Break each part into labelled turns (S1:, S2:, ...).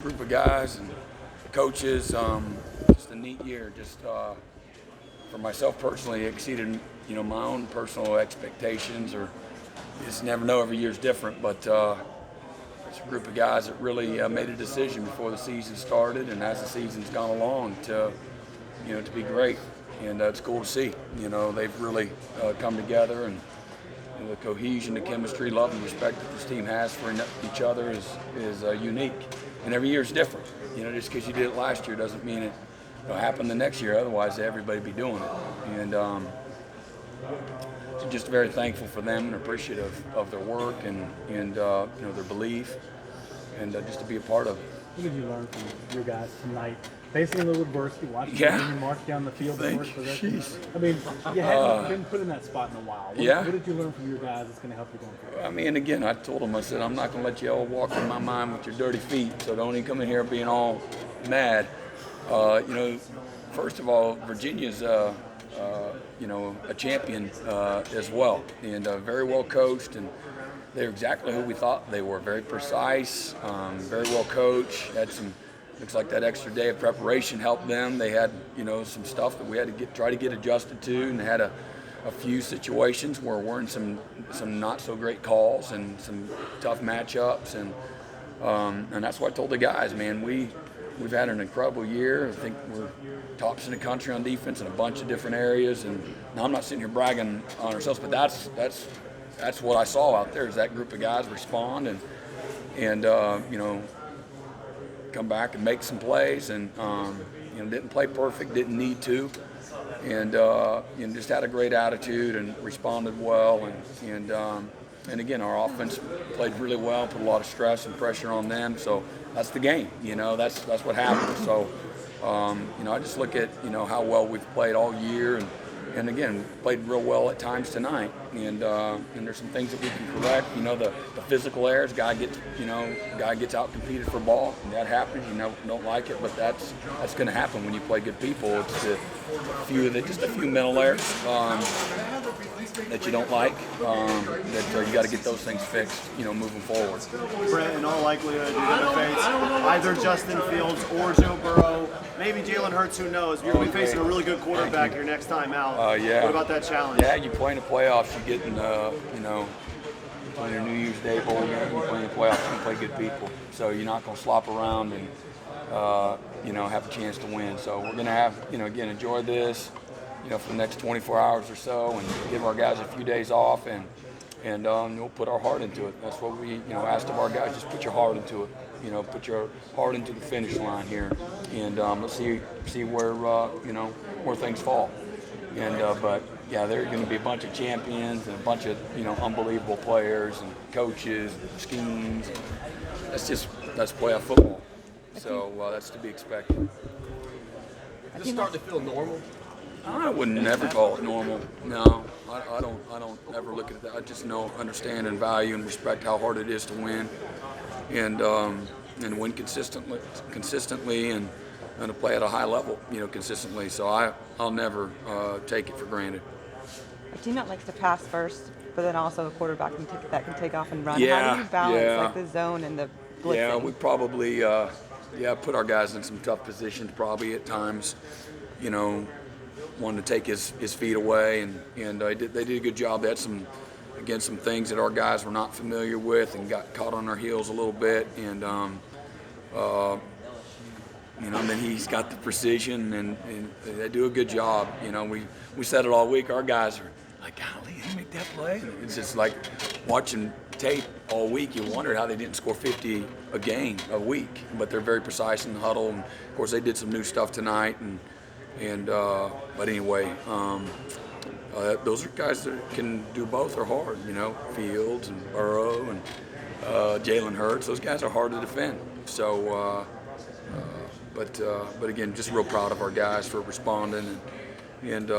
S1: Group of guys and coaches. Just a neat year. Just for myself personally, exceeded my own personal expectations. Or you just never know. Every year's different, but it's a group of guys that really made a decision before the season started, and as the season's gone along, to be great. And it's cool to see. They've really come together, and the cohesion, the chemistry, love, and respect that this team has for each other is unique. And every year is different. Just because you did it last year doesn't mean it'll happen the next year. Otherwise, everybody be doing it. And so just very thankful for them and appreciative of their work and their belief, and just to be a part of it.
S2: What did you learn from your guys tonight? Facing a little adversity, watching them march down the field. I mean, you haven't been put in that spot in a while. What did you learn from your guys that's going to help you going forward?
S1: I mean, again, I told them, I said, I'm not going to let you all walk in my mind with your dirty feet, so don't even come in here being all mad. First of all, Virginia's a champion as well, and very well coached, and they're exactly who we thought they were. Very precise, very well coached. Looks like that extra day of preparation helped them. They had, some stuff that we had to try to get adjusted to, and they had a few situations where we're in some not so great calls and some tough matchups, and that's what I told the guys, man. We've had an incredible year. I think we're tops in the country on defense in a bunch of different areas, and now I'm not sitting here bragging on ourselves, but that's what I saw out there, is that group of guys respond and come back and make some plays, and didn't play perfect, didn't need to, and just had a great attitude and responded well, and again, our offense played really well, put a lot of stress and pressure on them. So that's the game, that's what happens. So I just look at how well we've played all year, and again, played real well at times tonight. And there's some things that we can correct. The physical errors, guy gets out competed for ball, and that happens. Don't like it, but that's going to happen when you play good people. It's just a few mental errors that you don't like. That you got to get those things fixed. Moving forward.
S3: Brent, in all likelihood, you're going to face either Justin Fields or Joe Burrow. Maybe Jalen Hurts, who knows? You're going to be facing a really good quarterback your next time out. What about that challenge?
S1: Yeah, you play in the playoffs, you get in, playing a New Year's Day bowl game, you play in the playoffs, you play good people. So you're not going to slop around and, have a chance to win. So we're going to have, again, enjoy this, for the next 24 hours or so, and give our guys a few days off, and we'll put our heart into it. That's what we, asked of our guys. Just put your heart into it. Put your heart into the finish line here, and let's see where things fall. And but yeah, there are going to be a bunch of champions and a bunch of unbelievable players and coaches, and schemes. That's playoff football. So that's to be expected.
S4: Is this starting to feel normal?
S1: I would never call it normal. No, I don't ever look at that. I just understand and value and respect how hard it is to win, and win consistently, and to play at a high level, consistently. So I'll never take it for granted.
S5: A team that likes to pass first, but then also a quarterback that can take off and run.
S1: Yeah,
S5: how do you balance the zone and the blitzing?
S1: Yeah, we probably put our guys in some tough positions probably at times. Wanted to take his feet away, and they did a good job. They had some things that our guys were not familiar with and got caught on their heels a little bit, and then he's got the precision, and they do a good job. We said it all week. Our guys are like, golly, they make that play. And it's just like watching tape all week. You wondered how they didn't score 50 a week, but they're very precise in the huddle. And of course, they did some new stuff tonight, but anyway, those are guys that can do both. Are hard, Fields and Burrow and Jalen Hurts. Those guys are hard to defend. So, but again, just real proud of our guys for responding and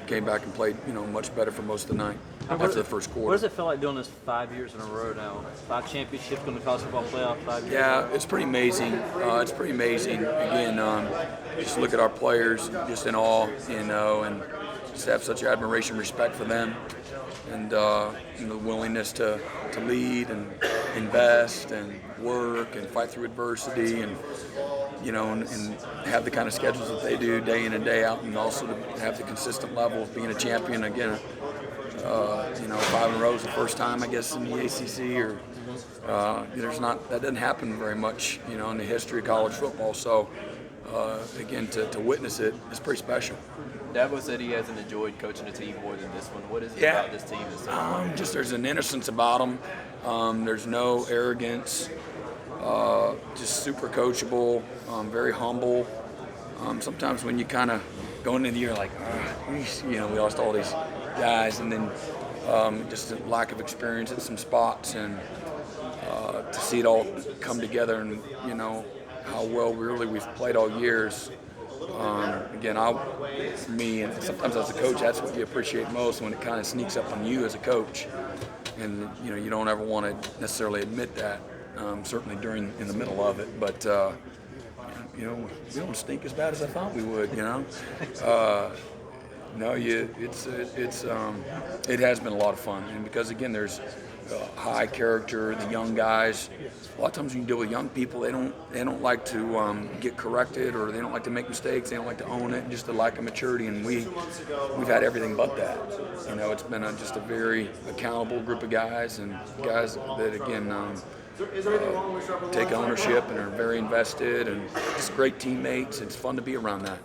S1: came back and played much better for most of the night after the first quarter.
S4: What does it feel like doing this 5 years in a row now? 5 championships going to college football playoff 5 years?
S1: Yeah, it's pretty amazing. It's pretty amazing. Again, just look at our players, just in awe, and just have such admiration, respect for them, and the willingness to lead and invest and work and fight through adversity and, and have the kind of schedules that they do day in and day out, and also to have the consistent level of being a champion. Again, 5 in a row is the first time, I guess, in the ACC, or that doesn't happen very much, in the history of college football. So, again, to witness it is pretty special.
S6: Dabo said he hasn't enjoyed coaching a team more than this one. What is it about this team that's so
S1: just there's an innocence about them. There's no arrogance. Just super coachable, very humble. Sometimes when you kind of go into the year like, we lost all these guys, and then just a lack of experience at some spots, and to see it all come together, and how well we've played all years. Again, for me, and sometimes as a coach, that's what you appreciate most, when it kind of sneaks up on you as a coach, and you don't ever want to necessarily admit that. Certainly in the middle of it, but we don't stink as bad as I thought we would. It has been a lot of fun, and because again, there's high character, the young guys. A lot of times when you deal with young people, they don't like to get corrected, or they don't like to make mistakes. They don't like to own it. Just a lack of maturity, and we've had everything but that. It's been just a very accountable group of guys, and guys that again. Take ownership and are very invested, and just great teammates. It's fun to be around that.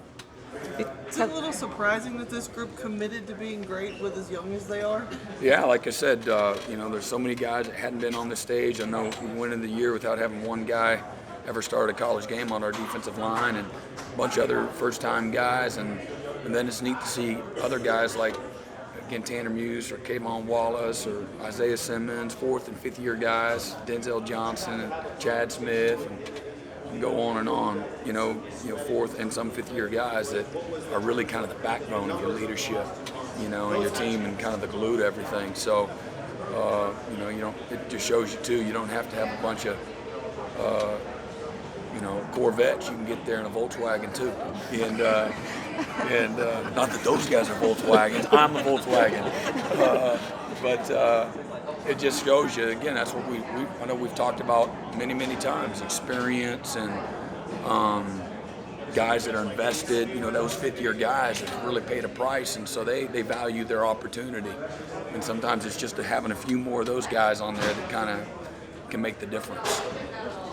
S7: It's a little surprising that this group committed to being great with as young as they are.
S1: Yeah, like I said, there's so many guys that hadn't been on the stage. I know we went into the year without having one guy ever start a college game on our defensive line, and a bunch of other first-time guys, and then it's neat to see other guys like, again, Tanner Muse or Kayvon Wallace or Isaiah Simmons, 4th and 5th year guys, Denzel Johnson and Chad Smith, and go on and on. 4th and some 5th year guys that are really kind of the backbone of your leadership, and your team, and kind of the glue to everything. So, it just shows you too. You don't have to have a bunch of Corvettes. You can get there in a Volkswagen too, and not that those guys are Volkswagens. I'm a Volkswagen, but it just shows you again. That's what I know we've talked about many times. Experience and guys that are invested. Those 5th year guys have really paid a price, and so they value their opportunity. And sometimes it's just having a few more of those guys on there that kind of can make the difference.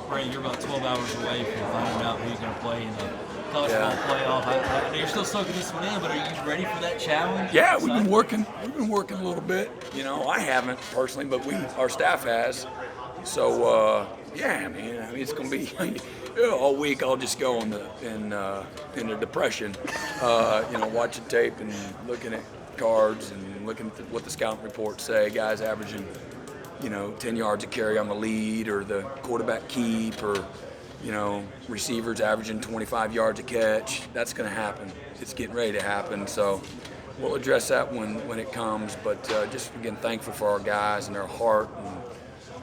S8: Brent, you're about 12 hours away from finding out who you're going to play in the college football playoff. I know you're still soaking this one in, but are you ready for that challenge?
S1: Yeah, we've been working a little bit. I haven't personally, but our staff has. So yeah, man. I mean, it's going to be all week. I'll just go in a depression, watching tape and looking at cards and looking at what the scouting reports say. Guys averaging 10 yards a carry on the lead, or the quarterback keep, or, receivers averaging 25 yards a catch. That's going to happen. It's getting ready to happen. So we'll address that when it comes. But just, again, thankful for our guys and their heart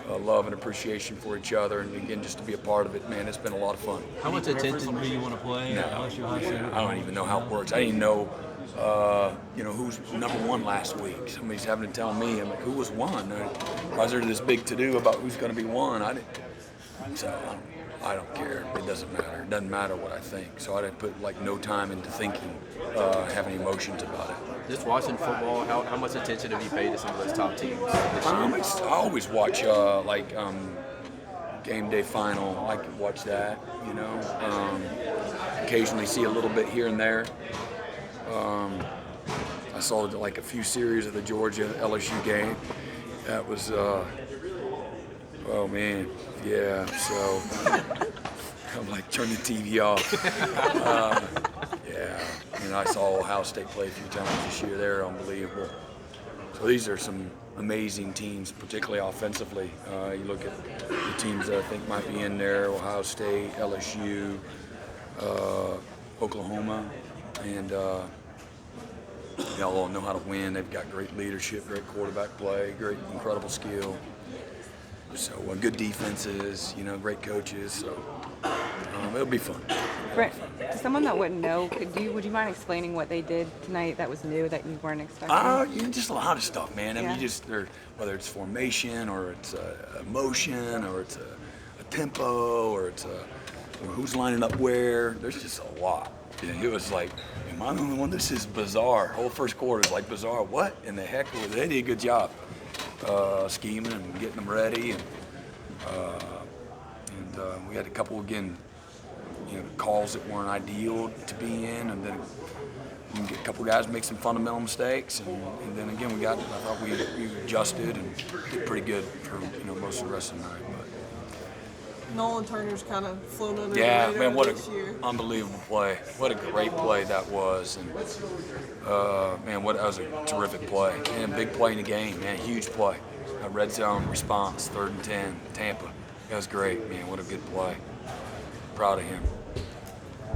S1: and love and appreciation for each other. And, again, just to be a part of it, man, it's been a lot of fun.
S8: How much attention do you want to play?
S1: No, I don't even know how it works. I didn't even know who's number 1 last week. Somebody's having to tell me. I'm like, who was 1? Why is there this big to-do about who's going to be 1? I don't care. It doesn't matter. It doesn't matter what I think. So I didn't put no time into thinking, having emotions about it.
S6: Just watching football, how much attention have you paid to some of those top teams this year?
S1: I always watch game day final. I like to watch that. Occasionally see a little bit here and there. I saw a few series of the Georgia LSU game. That was, oh man, yeah. So I'm like, turn the TV off. Yeah, and I saw Ohio State play a few times this year. They're unbelievable. So these are some amazing teams, particularly offensively. You look at the teams that I think might be in there: Ohio State, LSU, Oklahoma, and. They all know how to win. They've got great leadership, great quarterback play, great, incredible skill. So good defenses, great coaches. So It'll be fun.
S5: Brent, to someone that wouldn't know, would you mind explaining what they did tonight that was new that you weren't expecting?
S1: Just a lot of stuff, man. I mean,
S5: Yeah.
S1: whether it's formation or it's a motion or it's a tempo or it's or who's lining up where. There's just a lot. It was like, am I the only one? This is bizarre. Whole first quarter is like bizarre. What in the heck? They did a good job scheming and getting them ready, and we had a couple again. Calls that weren't ideal to be in, and then you get a couple guys make some fundamental mistakes, and then again I thought we adjusted and did pretty good for most of the rest of the night. But
S7: Nolan Turner's kind of flown under the
S1: yeah,
S7: radar
S1: man, what
S7: this year.
S1: an unbelievable play! What a great play that was, and that was a terrific play and a big play in the game, man, huge play. A red zone response, 3rd and 10, Tampa. That was great, man. What a good play. Proud of him.